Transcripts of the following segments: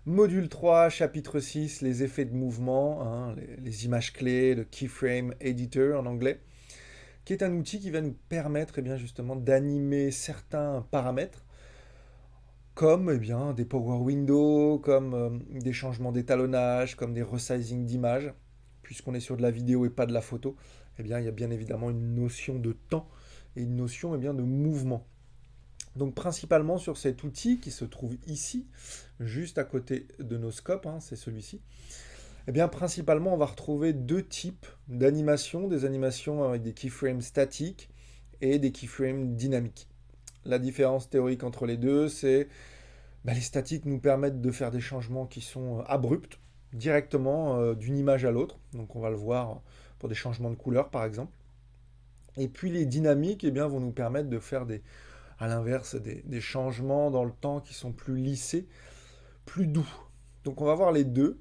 Module 3, chapitre 6, les effets de mouvement, hein, les images clés, le Keyframe Editor en anglais, qui est un outil qui va nous permettre bien, justement d'animer certains paramètres, comme bien, des power windows, comme des changements d'étalonnage, comme des resizing d'images. Puisqu'on est sur de la vidéo et pas de la photo, bien, il y a bien évidemment une notion de temps et une notion bien, de mouvement. Donc principalement sur cet outil qui se trouve ici, juste à côté de nos scopes, hein, c'est celui-ci, bien principalement on va retrouver deux types d'animations, des animations avec des keyframes statiques et des keyframes dynamiques. La différence théorique entre les deux, c'est les statiques nous permettent de faire des changements qui sont abrupts, directement d'une image à l'autre. Donc on va le voir pour des changements de couleur par exemple. Et puis les dynamiques bien, vont nous permettre de faire à l'inverse des changements dans le temps qui sont plus lissés, plus doux. Donc on va voir les deux.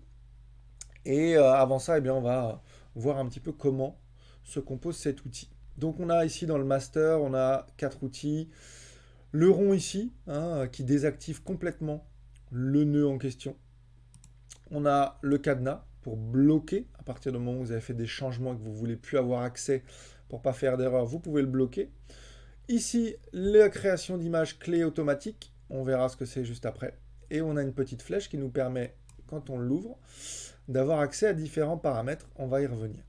Et avant ça, bien, on va voir un petit peu comment se compose cet outil. Donc on a ici dans le master, on a quatre outils. Le rond ici, hein, qui désactive complètement le nœud en question. On a le cadenas pour bloquer à partir du moment où vous avez fait des changements et que vous ne voulez plus avoir accès pour ne pas faire d'erreur, vous pouvez le bloquer. Ici, la création d'images clés automatiques. On verra ce que c'est juste après. Et on a une petite flèche qui nous permet, quand on l'ouvre, d'avoir accès à différents paramètres. On va y revenir.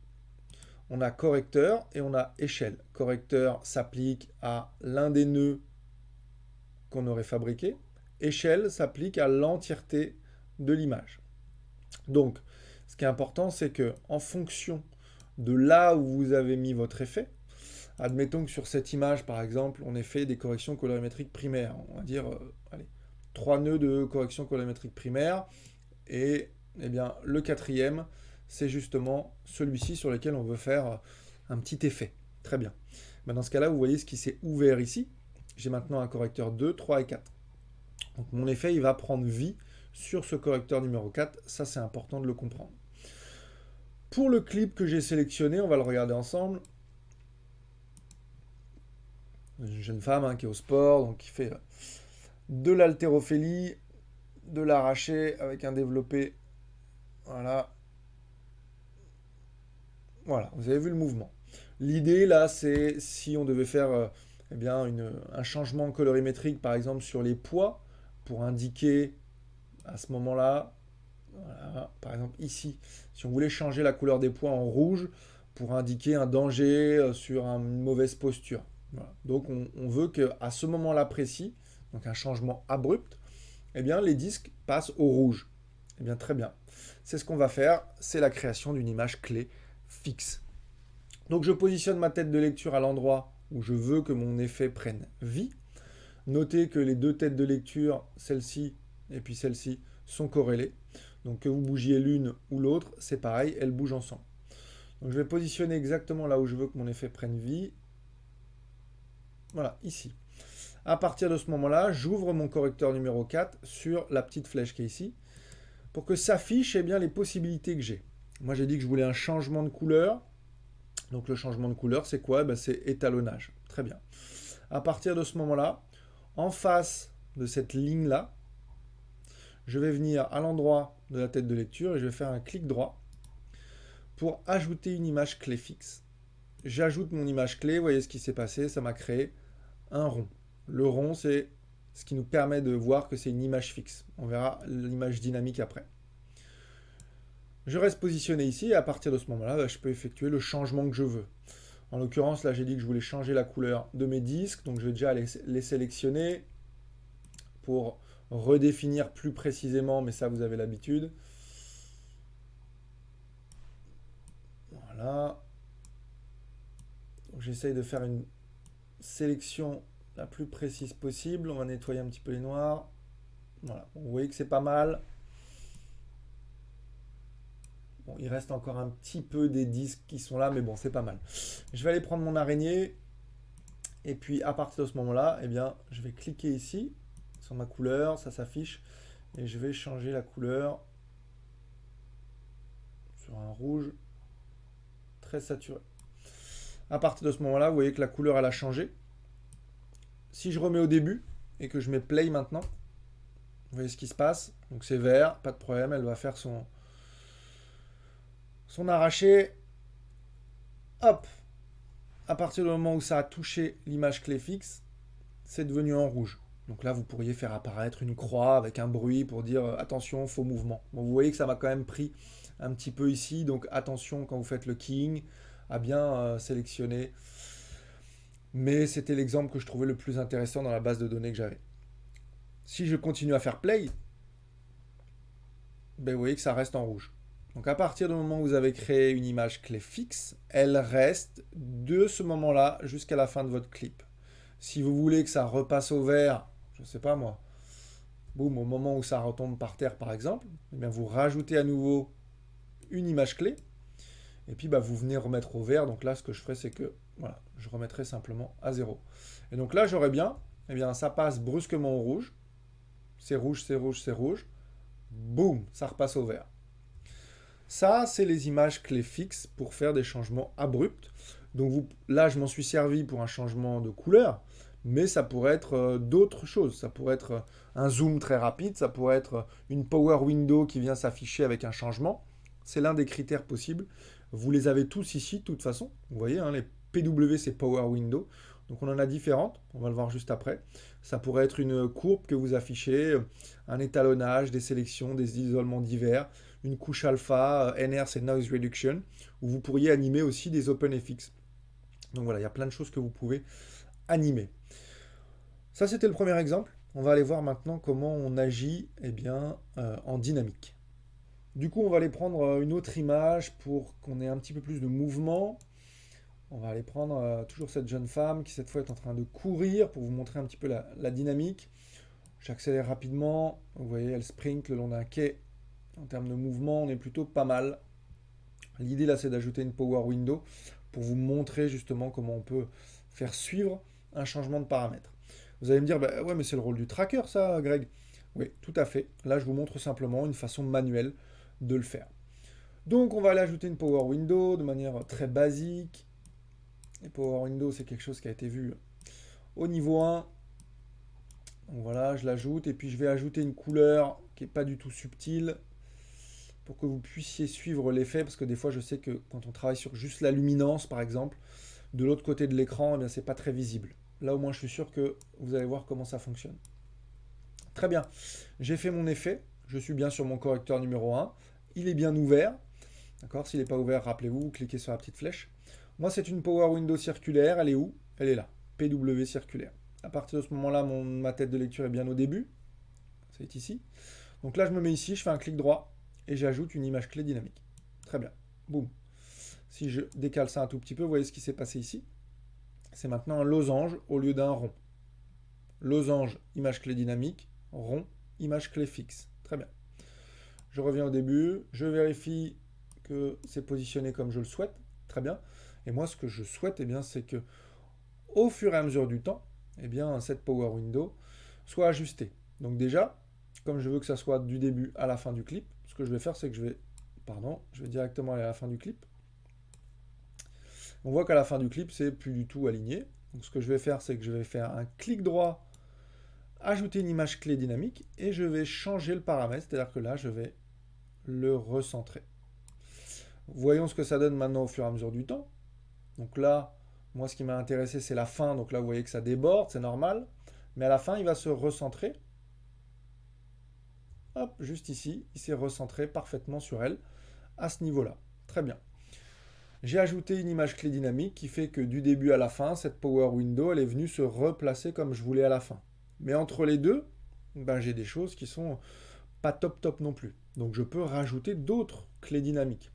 On a correcteur et on a échelle. Correcteur s'applique à l'un des nœuds qu'on aurait fabriqué. Échelle s'applique à l'entièreté de l'image. Donc, ce qui est important, c'est que en fonction de là où vous avez mis votre effet, admettons que sur cette image, par exemple, on ait fait des corrections colorimétriques primaires. On va dire, allez, 3 nœuds de correction colorimétrique primaire. Et bien, le quatrième, c'est justement celui-ci sur lequel on veut faire un petit effet. Très bien. Dans ce cas-là, vous voyez ce qui s'est ouvert ici. J'ai maintenant un correcteur 2, 3 et 4. Donc mon effet, il va prendre vie sur ce correcteur numéro 4. Ça, c'est important de le comprendre. Pour le clip que j'ai sélectionné, on va le regarder ensemble. Une jeune femme qui est au sport, donc qui fait de l'haltérophilie, de l'arraché avec un développé. Voilà. Voilà, vous avez vu le mouvement. L'idée là, c'est si on devait faire bien un changement colorimétrique, par exemple sur les poids, pour indiquer à ce moment-là, voilà, par exemple ici, si on voulait changer la couleur des poids en rouge pour indiquer un danger sur une mauvaise posture. Voilà. Donc on veut qu'à ce moment-là précis, donc un changement abrupt, bien les disques passent au rouge. Bien très bien. C'est ce qu'on va faire, c'est la création d'une image clé fixe. Donc je positionne ma tête de lecture à l'endroit où je veux que mon effet prenne vie. Notez que les deux têtes de lecture, celle-ci et puis celle-ci, sont corrélées. Donc que vous bougiez l'une ou l'autre, c'est pareil, elles bougent ensemble. Donc je vais positionner exactement là où je veux que mon effet prenne vie. Voilà, ici. À partir de ce moment-là, j'ouvre mon correcteur numéro 4 sur la petite flèche qui est ici, pour que s'affichent bien les possibilités que j'ai. Moi j'ai dit que je voulais un changement de couleur. Donc le changement de couleur, c'est quoi? C'est étalonnage. Très bien. À partir de ce moment-là, en face de cette ligne-là, je vais venir à l'endroit de la tête de lecture et je vais faire un clic droit pour ajouter une image clé fixe. J'ajoute mon image clé, vous voyez ce qui s'est passé, ça m'a créé un rond. Le rond, c'est ce qui nous permet de voir que c'est une image fixe. On verra l'image dynamique après. Je reste positionné ici et à partir de ce moment-là, je peux effectuer le changement que je veux. En l'occurrence, là, j'ai dit que je voulais changer la couleur de mes disques, donc je vais déjà les sélectionner pour redéfinir plus précisément, mais ça, vous avez l'habitude. Voilà. J'essaye de faire une sélection la plus précise possible. On va nettoyer un petit peu les noirs. Voilà. Vous voyez que c'est pas mal. Bon, il reste encore un petit peu des disques qui sont là, mais bon, c'est pas mal. Je vais aller prendre mon araignée. Et puis, à partir de ce moment-là, je vais cliquer ici sur ma couleur. Ça s'affiche. Et je vais changer la couleur sur un rouge très saturé. À partir de ce moment-là, vous voyez que la couleur, elle a changé. Si je remets au début et que je mets play maintenant, Vous voyez ce qui se passe? Donc c'est vert, pas de problème, elle va faire son arraché. Hop! À partir du moment où ça a touché l'image clé fixe, c'est devenu en rouge. Donc là, vous pourriez faire apparaître une croix avec un bruit pour dire attention, faux mouvement. Bon, vous voyez que ça m'a quand même pris un petit peu ici, donc attention quand vous faites le keying à bien sélectionner. Mais c'était l'exemple que je trouvais le plus intéressant dans la base de données que j'avais. Si je continue à faire play, ben vous voyez que ça reste en rouge. Donc à partir du moment où vous avez créé une image clé fixe, elle reste de ce moment-là jusqu'à la fin de votre clip. Si vous voulez que ça repasse au vert, je ne sais pas moi, boum, au moment où ça retombe par terre par exemple, eh bien vous rajoutez à nouveau une image clé, et puis bah, vous venez remettre au vert. Donc là, ce que je ferai, c'est que voilà, je remettrai simplement à 0. Et donc là, j'aurai bien, eh bien ça passe brusquement au rouge, c'est rouge, c'est rouge, c'est rouge, boum, ça repasse au vert. Ça, c'est les images clés fixes pour faire des changements abrupts. Donc là, je m'en suis servi pour un changement de couleur, mais ça pourrait être d'autres choses. Ça pourrait être un zoom très rapide, ça pourrait être une power window qui vient s'afficher avec un changement. C'est l'un des critères possibles. Vous les avez tous ici, de toute façon. Vous voyez, hein, les PW, c'est power window. Donc on en a différentes, on va le voir juste après. Ça pourrait être une courbe que vous affichez, un étalonnage, des sélections, des isolements divers, une couche alpha, NR c'est noise reduction, où vous pourriez animer aussi des OpenFX. Donc voilà, il y a plein de choses que vous pouvez animer. Ça c'était le premier exemple. On va aller voir maintenant comment on agit en dynamique. Du coup, on va aller prendre une autre image pour qu'on ait un petit peu plus de mouvement. On va aller prendre toujours cette jeune femme qui cette fois est en train de courir pour vous montrer un petit peu la dynamique. J'accélère rapidement. Vous voyez, elle sprint le long d'un quai. En termes de mouvement, on est plutôt pas mal. L'idée là, c'est d'ajouter une power window pour vous montrer justement comment on peut faire suivre un changement de paramètre. Vous allez me dire, bah ouais, mais c'est le rôle du tracker ça, Greg. Oui, tout à fait. Là, je vous montre simplement une façon manuelle de le faire. Donc, on va aller ajouter une power window de manière très basique. Et power window, c'est quelque chose qui a été vu au niveau 1. Donc voilà, je l'ajoute et puis je vais ajouter une couleur qui n'est pas du tout subtile pour que vous puissiez suivre l'effet, parce que des fois je sais que quand on travaille sur juste la luminance par exemple, de l'autre côté de l'écran, eh bien c'est pas très visible. Là au moins je suis sûr que vous allez voir comment ça fonctionne. Très bien, j'ai fait mon effet, je suis bien sur mon correcteur numéro 1, il est bien ouvert, d'accord? S'il n'est pas ouvert, rappelez-vous, vous cliquez sur la petite flèche. Moi c'est une power window circulaire, elle est où? Elle est là, PW circulaire. À partir de ce moment-là, ma tête de lecture est bien au début, c'est ici. Donc là je me mets ici, je fais un clic droit, et j'ajoute une image clé dynamique. Très bien. Boum. Si je décale ça un tout petit peu, vous voyez ce qui s'est passé ici. C'est maintenant un losange au lieu d'un rond. Losange, image clé dynamique. Rond, image clé fixe. Très bien. Je reviens au début. Je vérifie que c'est positionné comme je le souhaite. Très bien. Et moi, ce que je souhaite, c'est que au fur et à mesure du temps, cette power window soit ajustée. Donc déjà, comme je veux que ça soit du début à la fin du clip, ce que je vais faire, c'est que je vais directement aller à la fin du clip. On voit qu'à la fin du clip, c'est plus du tout aligné. Donc ce que je vais faire, c'est que je vais faire un clic droit, ajouter une image clé dynamique, et je vais changer le paramètre, c'est-à-dire que là, je vais le recentrer. Voyons ce que ça donne maintenant au fur et à mesure du temps. Donc là, moi, ce qui m'a intéressé, c'est la fin. Donc là, vous voyez que ça déborde, c'est normal. Mais à la fin, il va se recentrer. Hop, juste ici, il s'est recentré parfaitement sur elle, à ce niveau-là. Très bien. J'ai ajouté une image clé dynamique qui fait que du début à la fin, cette power window, elle est venue se replacer comme je voulais à la fin. Mais entre les deux, j'ai des choses qui sont pas top non plus. Donc je peux rajouter d'autres clés dynamiques.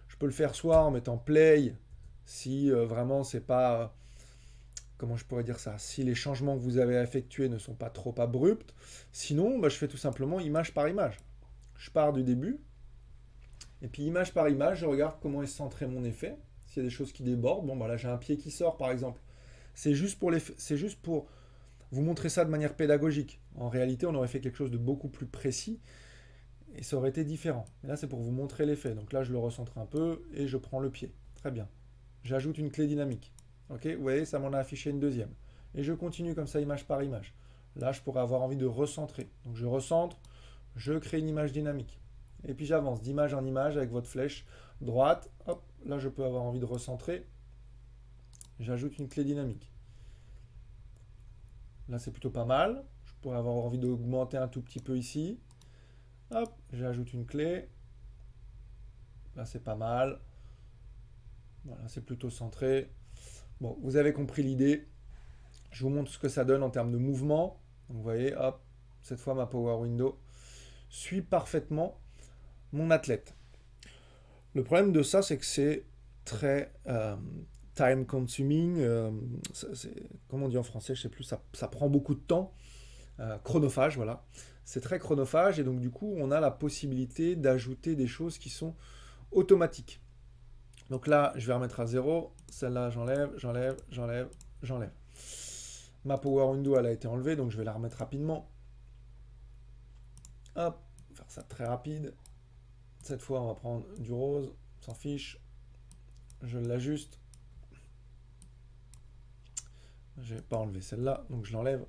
Je peux le faire soit en mettant play, si vraiment c'est pas... comment je pourrais dire ça? Si les changements que vous avez effectués ne sont pas trop abrupts. Sinon, je fais tout simplement image par image. Je pars du début, et puis image par image, je regarde comment est centré mon effet. S'il y a des choses qui débordent, là j'ai un pied qui sort par exemple. C'est juste pour vous montrer ça de manière pédagogique. En réalité, on aurait fait quelque chose de beaucoup plus précis et ça aurait été différent. Mais là, c'est pour vous montrer l'effet. Donc là, je le recentre un peu et je prends le pied. Très bien. J'ajoute une clé dynamique. Ok, vous voyez, ça m'en a affiché une deuxième. Et je continue comme ça, image par image. Là, je pourrais avoir envie de recentrer. Donc je recentre, je crée une image dynamique. Et puis j'avance d'image en image avec votre flèche droite. Hop, là, je peux avoir envie de recentrer. J'ajoute une clé dynamique. Là, c'est plutôt pas mal. Je pourrais avoir envie d'augmenter un tout petit peu ici. Hop, j'ajoute une clé. Là, c'est pas mal. Voilà, c'est plutôt centré. Bon, vous avez compris l'idée. Je vous montre ce que ça donne en termes de mouvement. Donc, vous voyez, hop, cette fois, ma Power Window suit parfaitement mon athlète. Le problème de ça, c'est que c'est très time consuming. Comment on dit en français, je sais plus, ça prend beaucoup de temps. Chronophage, voilà. C'est très chronophage et donc du coup, on a la possibilité d'ajouter des choses qui sont automatiques. Donc là, je vais remettre à 0. Celle-là, j'enlève, j'enlève, j'enlève, j'enlève. Ma Power Window, elle a été enlevée, donc je vais la remettre rapidement. Hop, faire ça très rapide. Cette fois, on va prendre du rose, on s'en fiche. Je l'ajuste. Je n'ai pas enlevé celle-là, donc je l'enlève.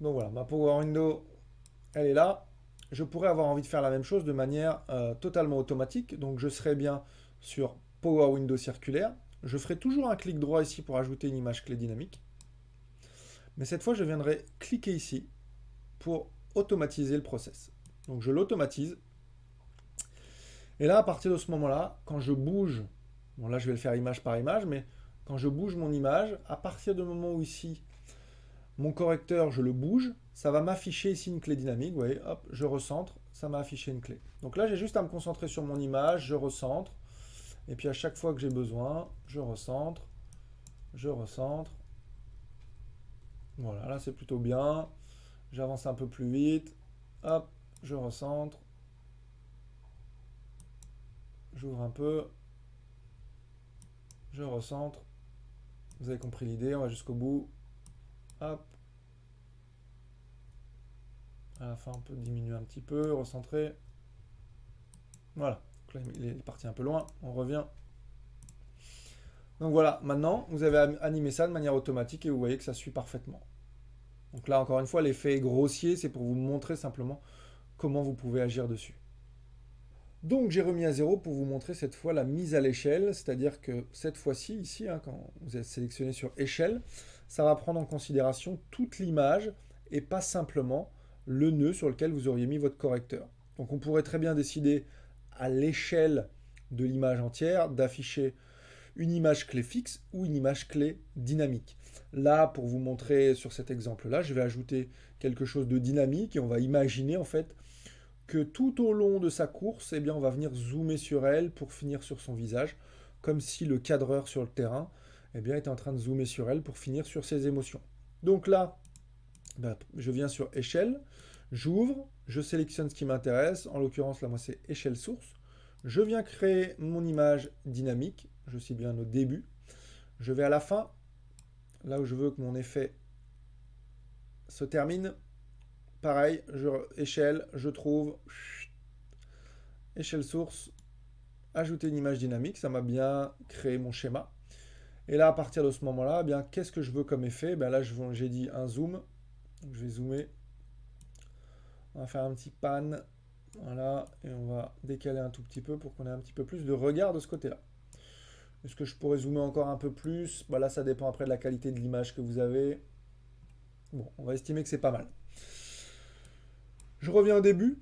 Donc voilà, ma Power Window, elle est là. Je pourrais avoir envie de faire la même chose de manière totalement automatique. Donc je serai bien sur Power Window circulaire. Je ferai toujours un clic droit ici pour ajouter une image clé dynamique. Mais cette fois, je viendrai cliquer ici pour automatiser le process. Donc je l'automatise. Et là, à partir de ce moment-là, quand je bouge, bon là je vais le faire image par image, mais quand je bouge mon image, à partir du moment où ici, mon correcteur, je le bouge, ça va m'afficher ici une clé dynamique. Vous voyez, hop, je recentre, ça m'a affiché une clé. Donc là, j'ai juste à me concentrer sur mon image, je recentre. Et puis à chaque fois que j'ai besoin, je recentre, je recentre. Voilà, là c'est plutôt bien. J'avance un peu plus vite. Hop, je recentre. J'ouvre un peu. Je recentre. Vous avez compris l'idée, on va jusqu'au bout. Hop. À la fin, on peut diminuer un petit peu, recentrer. Voilà. Donc là, il est parti un peu loin. On revient. Donc voilà, maintenant, vous avez animé ça de manière automatique et vous voyez que ça suit parfaitement. Donc là, encore une fois, l'effet grossier, c'est pour vous montrer simplement comment vous pouvez agir dessus. Donc j'ai remis à 0 pour vous montrer cette fois la mise à l'échelle, c'est-à-dire que cette fois-ci, ici, quand vous êtes sélectionné sur échelle, ça va prendre en considération toute l'image et pas simplement le nœud sur lequel vous auriez mis votre correcteur. Donc on pourrait très bien décider à l'échelle de l'image entière d'afficher une image clé fixe ou une image clé dynamique. Là, pour vous montrer sur cet exemple-là, je vais ajouter quelque chose de dynamique et on va imaginer en fait que tout au long de sa course, eh bien, on va venir zoomer sur elle pour finir sur son visage, comme si le cadreur sur le terrain eh bien, était en train de zoomer sur elle pour finir sur ses émotions. Donc là, je viens sur échelle, j'ouvre, je sélectionne ce qui m'intéresse, en l'occurrence là moi c'est échelle source, je viens créer mon image dynamique, je cible bien au début, je vais à la fin, là où je veux que mon effet se termine, pareil, échelle, je trouve, échelle source, ajouter une image dynamique, ça m'a bien créé mon schéma. Et là, à partir de ce moment-là, eh bien, qu'est-ce que je veux comme effet? Là, j'ai dit un zoom. Donc, je vais zoomer. On va faire un petit pan. Voilà. Et on va décaler un tout petit peu pour qu'on ait un petit peu plus de regard de ce côté-là. Est-ce que je pourrais zoomer encore un peu plus? Là, ça dépend après de la qualité de l'image que vous avez. Bon, on va estimer que c'est pas mal. Je reviens au début.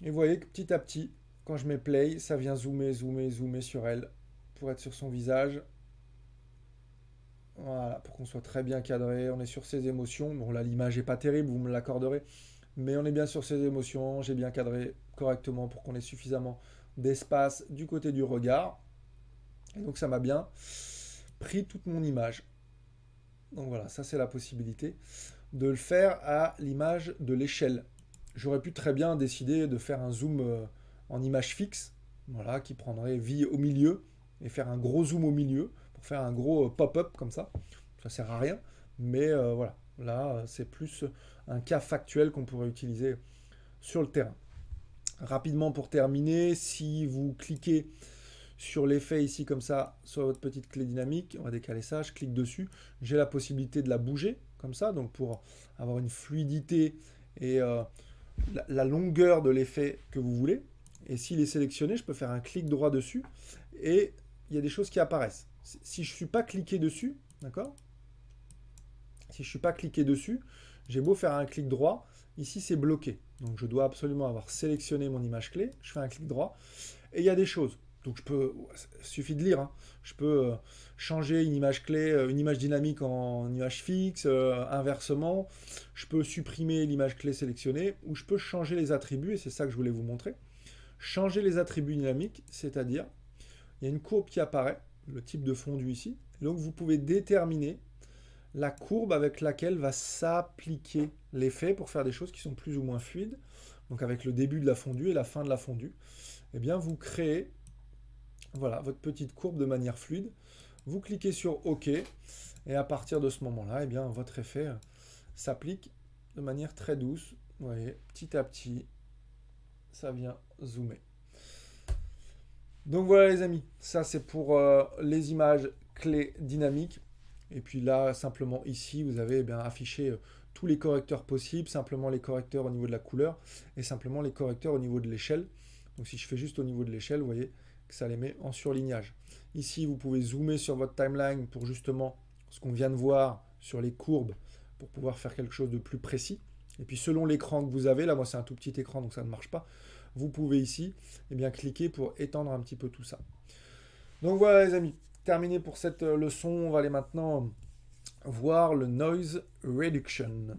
Et vous voyez que petit à petit, quand je mets play, ça vient zoomer, zoomer, zoomer sur elle pour être sur son visage. Voilà, pour qu'on soit très bien cadré. On est sur ses émotions. Bon, là, l'image n'est pas terrible, vous me l'accorderez. Mais on est bien sur ses émotions. J'ai bien cadré correctement pour qu'on ait suffisamment d'espace du côté du regard. Et donc, ça m'a bien pris toute mon image. Donc voilà, ça c'est la possibilité de le faire à l'image de l'échelle. J'aurais pu très bien décider de faire un zoom en image fixe, voilà, qui prendrait vie au milieu et faire un gros zoom au milieu pour faire un gros pop-up comme ça. Ça sert à rien, mais voilà. Là, c'est plus un cas factuel qu'on pourrait utiliser sur le terrain. Rapidement pour terminer, si vous cliquez sur l'effet ici comme ça, sur votre petite clé dynamique, on va décaler ça, je clique dessus, j'ai la possibilité de la bouger. comme ça, donc pour avoir une fluidité et la longueur de l'effet que vous voulez. Et s'il est sélectionné, je peux faire un clic droit dessus et il y a des choses qui apparaissent. Si je ne suis pas cliqué dessus, d'accord? Si je ne suis pas cliqué dessus, j'ai beau faire un clic droit, ici c'est bloqué. Donc je dois absolument avoir sélectionné mon image clé, je fais un clic droit, et il y a des choses. Donc il suffit de lire, hein. Je peux changer une image clé, une image dynamique en image fixe, inversement. Je peux supprimer l'image clé sélectionnée, ou je peux changer les attributs, et c'est ça que je voulais vous montrer. Changer les attributs dynamiques, c'est-à-dire, il y a une courbe qui apparaît, le type de fondu ici, donc vous pouvez déterminer la courbe avec laquelle va s'appliquer l'effet pour faire des choses qui sont plus ou moins fluides. Donc avec le début de la fondue et la fin de la fondue, eh bien vous créez voilà, votre petite courbe de manière fluide. Vous cliquez sur OK et à partir de ce moment-là, eh bien votre effet s'applique de manière très douce. Vous voyez, petit à petit, ça vient zoomer. Donc voilà les amis, ça c'est pour les images clés dynamiques. Et puis là, simplement ici, vous avez affiché tous les correcteurs possibles, simplement les correcteurs au niveau de la couleur et simplement les correcteurs au niveau de l'échelle. Donc si je fais juste au niveau de l'échelle, vous voyez que ça les met en surlignage. Ici, vous pouvez zoomer sur votre timeline pour justement ce qu'on vient de voir sur les courbes pour pouvoir faire quelque chose de plus précis. Et puis selon l'écran que vous avez, là moi c'est un tout petit écran donc ça ne marche pas, vous pouvez ici cliquer pour étendre un petit peu tout ça. Donc voilà les amis, terminé pour cette leçon, on va aller maintenant voir le noise reduction.